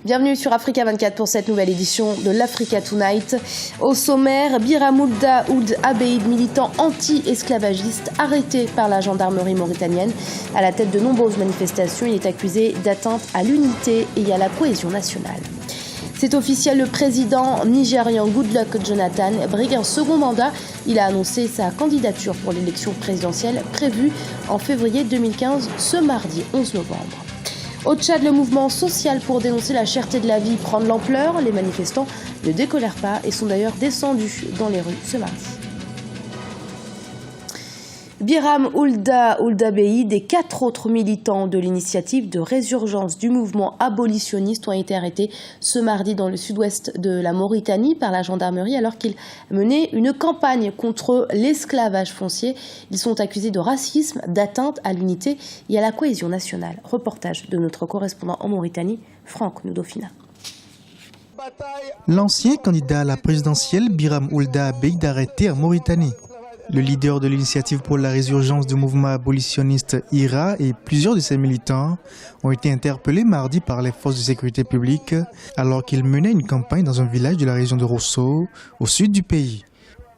Bienvenue sur Africa 24 pour cette nouvelle édition de l'Africa Tonight. Au sommaire, Biram Ould Abeid, militant anti-esclavagiste, arrêté par la gendarmerie mauritanienne. À la tête de nombreuses manifestations, il est accusé d'atteinte à l'unité et à la cohésion nationale. C'est officiel, le président nigérian Goodluck Jonathan brigue un second mandat. Il a annoncé sa candidature pour l'élection présidentielle prévue en février 2015, ce mardi 11 novembre. Au Tchad, le mouvement social pour dénoncer la cherté de la vie prend de l'ampleur. Les manifestants ne décolèrent pas et sont d'ailleurs descendus dans les rues ce mardi. Biram Ould Abeid et 4 autres militants de l'initiative de résurgence du mouvement abolitionniste ont été arrêtés ce mardi dans le sud-ouest de la Mauritanie par la gendarmerie alors qu'ils menaient une campagne contre l'esclavage foncier. Ils sont accusés de racisme, d'atteinte à l'unité et à la cohésion nationale. Reportage de notre correspondant en Mauritanie, Franck Nudofina. L'ancien candidat à la présidentielle Biram Ould Abeid arrêté en Mauritanie. Le leader de l'initiative pour la résurgence du mouvement abolitionniste IRA et plusieurs de ses militants ont été interpellés mardi par les forces de sécurité publique alors qu'ils menaient une campagne dans un village de la région de Rosso, au sud du pays.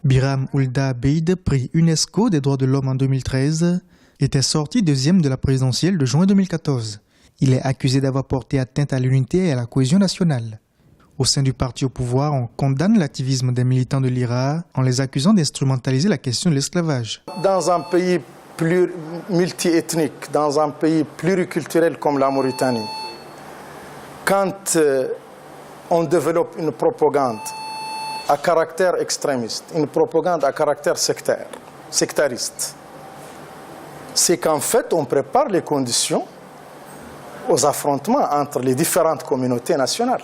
Biram Ould Abeid, prix UNESCO des droits de l'homme en 2013, était sorti deuxième de la présidentielle de juin 2014. Il est accusé d'avoir porté atteinte à l'unité et à la cohésion nationale. Au sein du parti au pouvoir, on condamne l'activisme des militants de l'IRA en les accusant d'instrumentaliser la question de l'esclavage. Dans un pays plus multiethnique, dans un pays pluriculturel comme la Mauritanie, quand on développe une propagande à caractère extrémiste, une propagande à caractère sectariste, c'est qu'en fait on prépare les conditions aux affrontements entre les différentes communautés nationales.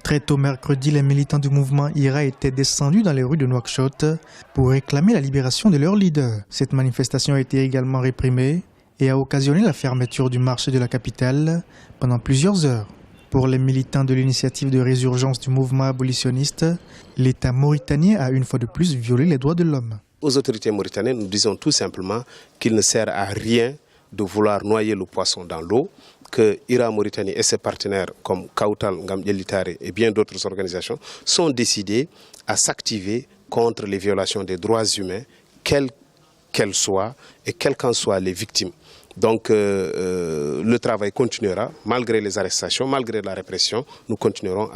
Très tôt mercredi, les militants du mouvement IRA étaient descendus dans les rues de Nouakchott pour réclamer la libération de leur leader. Cette manifestation a été également réprimée et a occasionné la fermeture du marché de la capitale pendant plusieurs heures. Pour les militants de l'initiative de résurgence du mouvement abolitionniste, l'État mauritanien a une fois de plus violé les droits de l'homme. Aux autorités mauritaniennes, nous disons tout simplement qu'il ne sert à rien de vouloir noyer le poisson dans l'eau, que IRA Mauritanie et ses partenaires comme Kautal, Ngam Yelitare et bien d'autres organisations sont décidés à s'activer contre les violations des droits humains, quelles qu'elles soient et quelles qu'en soient les victimes. Donc le travail continuera, malgré les arrestations, malgré la répression, nous continuerons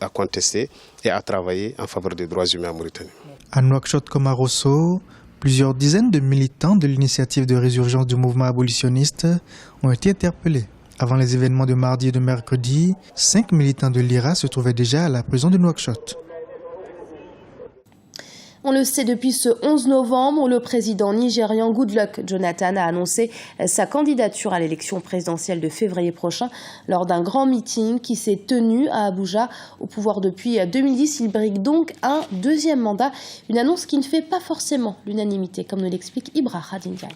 à contester et à travailler en faveur des droits humains en Mauritanie. À Nouakchott comme à Rosso, plusieurs dizaines de militants de l'initiative de résurgence du mouvement abolitionniste ont été interpellés. Avant les événements de mardi et de mercredi, 5 militants de l'IRA se trouvaient déjà à la prison de Nouakchott. On le sait depuis ce 11 novembre, le président nigérian Goodluck Jonathan a annoncé sa candidature à l'élection présidentielle de février prochain lors d'un grand meeting qui s'est tenu à Abuja. Au pouvoir depuis 2010, il brigue donc un deuxième mandat, une annonce qui ne fait pas forcément l'unanimité, comme nous l'explique Ibra Khadindiaï.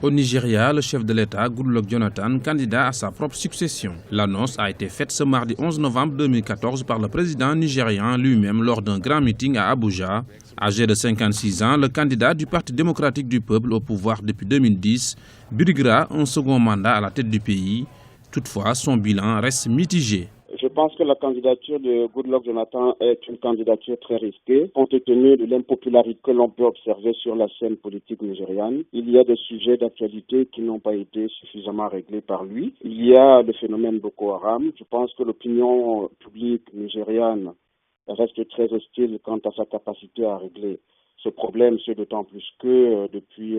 Au Nigeria, le chef de l'État, Goodluck Jonathan, candidat à sa propre succession. L'annonce a été faite ce mardi 11 novembre 2014 par le président nigérian lui-même lors d'un grand meeting à Abuja. Âgé de 56 ans, le candidat du Parti démocratique du peuple au pouvoir depuis 2010 briguera un second mandat à la tête du pays. Toutefois, son bilan reste mitigé. Je pense que la candidature de Goodluck Jonathan est une candidature très risquée, compte tenu de l'impopularité que l'on peut observer sur la scène politique nigériane. Il y a des sujets d'actualité qui n'ont pas été suffisamment réglés par lui. Il y a le phénomène Boko Haram. Je pense que l'opinion publique nigériane reste très hostile quant à sa capacité à régler ce problème, ce d'autant plus que depuis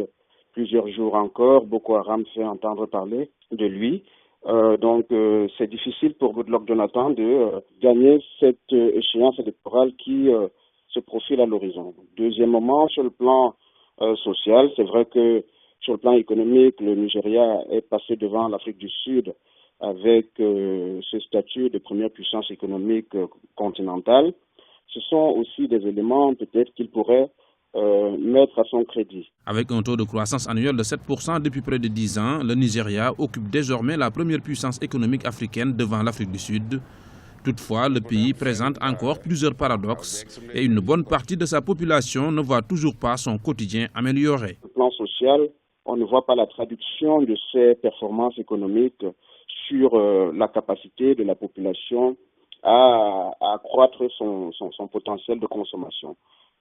plusieurs jours encore, Boko Haram fait entendre parler de lui. Donc c'est difficile pour Goodluck Jonathan de gagner cette échéance électorale qui se profile à l'horizon. Deuxièmement, sur le plan social, c'est vrai que sur le plan économique, le Nigeria est passé devant l'Afrique du Sud avec ce statut de première puissance économique continentale. Ce sont aussi des éléments peut-être qu'il pourrait mettre à son crédit. Avec un taux de croissance annuel de 7% depuis près de 10 ans, le Nigeria occupe désormais la première puissance économique africaine devant l'Afrique du Sud. Toutefois, le pays présente encore plusieurs paradoxes et une bonne partie de sa population ne voit toujours pas son quotidien amélioré. Sur le plan social, on ne voit pas la traduction de ces performances économiques sur la capacité de la population à accroître son potentiel de consommation.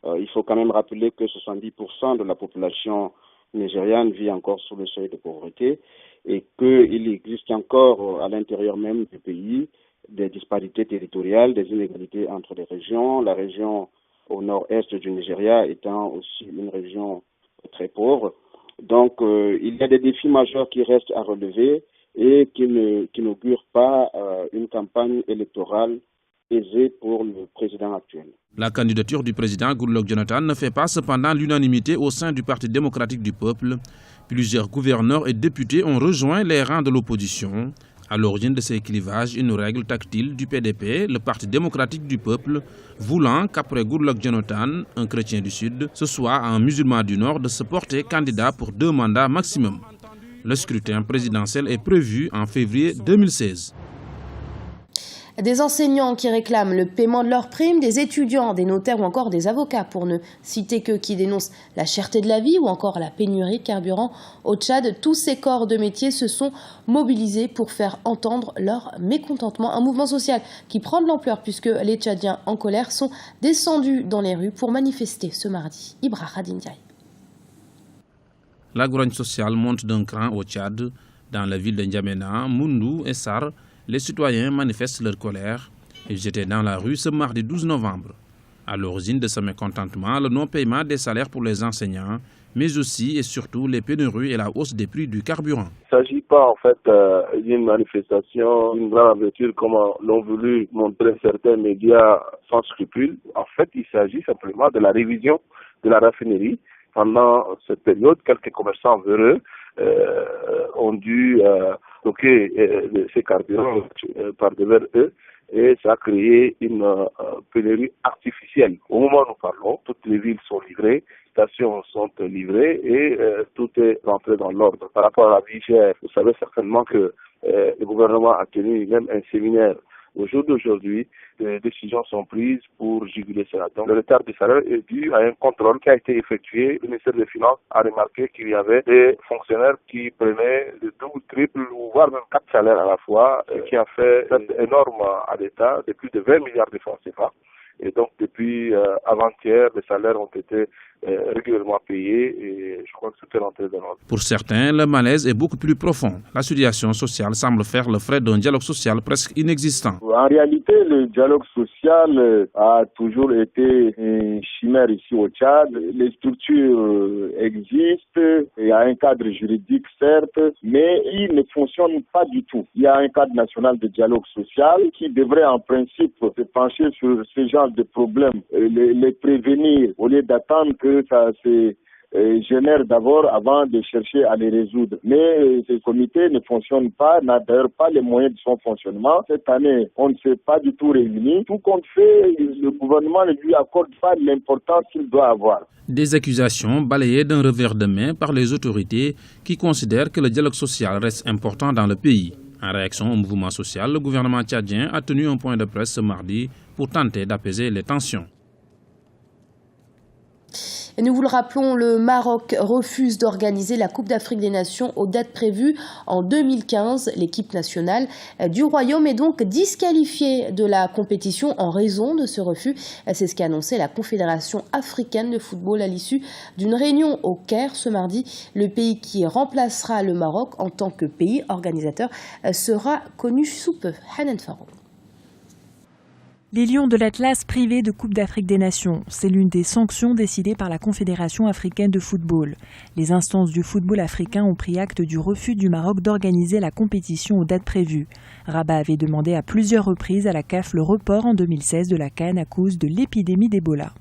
Il faut quand même rappeler que 70% de la population nigériane vit encore sous le seuil de pauvreté et qu'il existe encore à l'intérieur même du pays des disparités territoriales, des inégalités entre les régions. La région au nord-est du Nigeria étant aussi une région très pauvre. Donc, il y a des défis majeurs qui restent à relever et qui n'augurent pas une campagne électorale aisée pour le président actuel. La candidature du président Goodluck Jonathan ne fait pas cependant l'unanimité au sein du Parti démocratique du peuple. Plusieurs gouverneurs et députés ont rejoint les rangs de l'opposition. À l'origine de ces clivages, une règle tactile du PDP, le Parti démocratique du peuple, voulant qu'après Goodluck Jonathan, un chrétien du Sud, ce soit un musulman du Nord de se porter candidat pour 2 mandats maximum. Le scrutin présidentiel est prévu en février 2016. Des enseignants qui réclament le paiement de leurs primes, des étudiants, des notaires ou encore des avocats, pour ne citer que, qui dénoncent la cherté de la vie ou encore la pénurie de carburant au Tchad. Tous ces corps de métier se sont mobilisés pour faire entendre leur mécontentement. Un mouvement social qui prend de l'ampleur puisque les Tchadiens en colère sont descendus dans les rues pour manifester ce mardi. Ibra Khadindiaï. La grogne sociale monte d'un cran au Tchad. Dans la ville de N'Djamena, Moundou et Sar, les citoyens manifestent leur colère. Ils étaient dans la rue ce mardi 12 novembre. À l'origine de ce mécontentement, le non-paiement des salaires pour les enseignants, mais aussi et surtout les pénuries et la hausse des prix du carburant. Il ne s'agit pas en fait d'une manifestation, une grande aventure comme l'ont voulu montrer certains médias sans scrupules. En fait, il s'agit simplement de la révision de la raffinerie. Pendant cette période, quelques commerçants véreux ont dû stocker ces carburants par devers eux et ça a créé une pénurie artificielle. Au moment où nous parlons, toutes les villes sont livrées, les stations sont livrées et tout est rentré dans l'ordre. Par rapport à la vie chère, vous savez certainement que le gouvernement a tenu même un séminaire. Au jour d'aujourd'hui, des décisions sont prises pour juguler cela. Donc, le retard du salaire est dû à un contrôle qui a été effectué. Le ministère des Finances a remarqué qu'il y avait des fonctionnaires qui prenaient le double, triple, ou voire même 4 salaires à la fois, ce qui a fait une dette énorme à l'État de plus de 20 milliards de francs CFA. Et donc, depuis avant-hier, les salaires ont été régulièrement payés et je crois que c'était rentré dans l'ordre. Pour certains, le malaise est beaucoup plus profond. La situation sociale semble faire le frais d'un dialogue social presque inexistant. En réalité, le dialogue social a toujours été une chimère ici au Tchad. Les structures existent, il y a un cadre juridique certes, mais il ne fonctionne pas du tout. Il y a un cadre national de dialogue social qui devrait en principe se pencher sur ce genre de problèmes, les prévenir au lieu d'attendre que ça se génère d'abord avant de chercher à les résoudre. Mais ce comité ne fonctionne pas, n'a d'ailleurs pas les moyens de son fonctionnement. Cette année, on ne s'est pas du tout réunis. Tout compte fait, le gouvernement ne lui accorde pas l'importance qu'il doit avoir. Des accusations balayées d'un revers de main par les autorités qui considèrent que le dialogue social reste important dans le pays. En réaction au mouvement social, le gouvernement tchadien a tenu un point de presse ce mardi pour tenter d'apaiser les tensions. Et nous vous le rappelons, le Maroc refuse d'organiser la Coupe d'Afrique des Nations aux dates prévues en 2015. L'équipe nationale du Royaume est donc disqualifiée de la compétition en raison de ce refus. C'est ce qu'a annoncé la Confédération africaine de football à l'issue d'une réunion au Caire ce mardi. Le pays qui remplacera le Maroc en tant que pays organisateur sera connu sous peu. Hanan Farou. Les Lions de l'Atlas privés de Coupe d'Afrique des Nations, c'est l'une des sanctions décidées par la Confédération africaine de football. Les instances du football africain ont pris acte du refus du Maroc d'organiser la compétition aux dates prévues. Rabat avait demandé à plusieurs reprises à la CAF le report en 2016 de la CAN à cause de l'épidémie d'Ebola.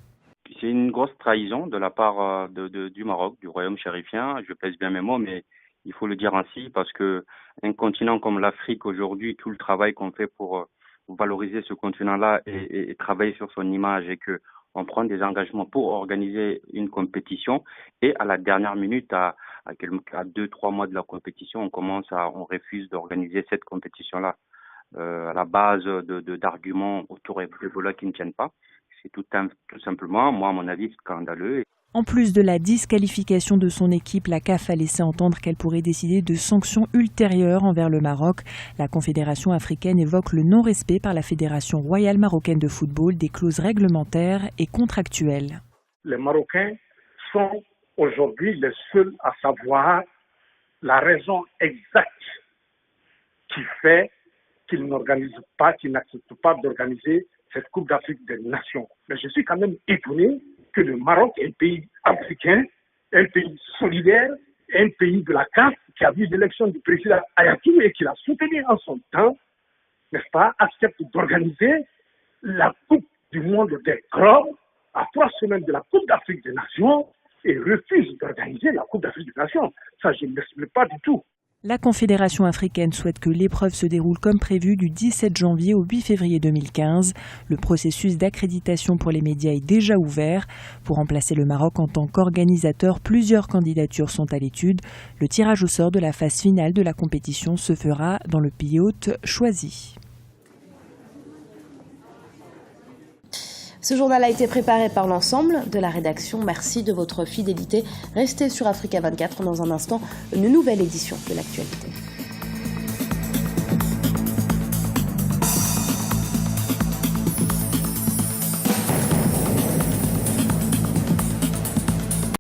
C'est une grosse trahison de la part du Maroc, du royaume chérifien. Je pèse bien mes mots, mais il faut le dire ainsi parce que un continent comme l'Afrique aujourd'hui, tout le travail qu'on fait pour valoriser ce continent-là et travailler sur son image et que on prend des engagements pour organiser une compétition et à la dernière minute, à 2-3 mois de la compétition, on refuse d'organiser cette compétition-là à la base d'arguments autour de Ebola qui ne tiennent pas. C'est tout simplement, moi à mon avis, scandaleux. En plus de la disqualification de son équipe, la CAF a laissé entendre qu'elle pourrait décider de sanctions ultérieures envers le Maroc. La Confédération africaine évoque le non-respect par la Fédération royale marocaine de football des clauses réglementaires et contractuelles. Les Marocains sont aujourd'hui les seuls à savoir la raison exacte qui fait qu'ils n'organisent pas, qu'ils n'acceptent pas d'organiser cette Coupe d'Afrique des Nations. Mais je suis quand même étonné que le Maroc est un pays africain, un pays solidaire, un pays de la CAF qui a vu l'élection du président Ayatou et qui l'a soutenu en son temps, n'est-ce pas, accepte d'organiser la Coupe du monde des clubs à 3 semaines de la Coupe d'Afrique des Nations et refuse d'organiser la Coupe d'Afrique des Nations. Ça, je ne l'explique pas du tout. La Confédération africaine souhaite que l'épreuve se déroule comme prévu du 17 janvier au 8 février 2015. Le processus d'accréditation pour les médias est déjà ouvert. Pour remplacer le Maroc en tant qu'organisateur, plusieurs candidatures sont à l'étude. Le tirage au sort de la phase finale de la compétition se fera dans le pays hôte choisi. Ce journal a été préparé par l'ensemble de la rédaction. Merci de votre fidélité. Restez sur Africa 24 dans un instant, une nouvelle édition de l'actualité.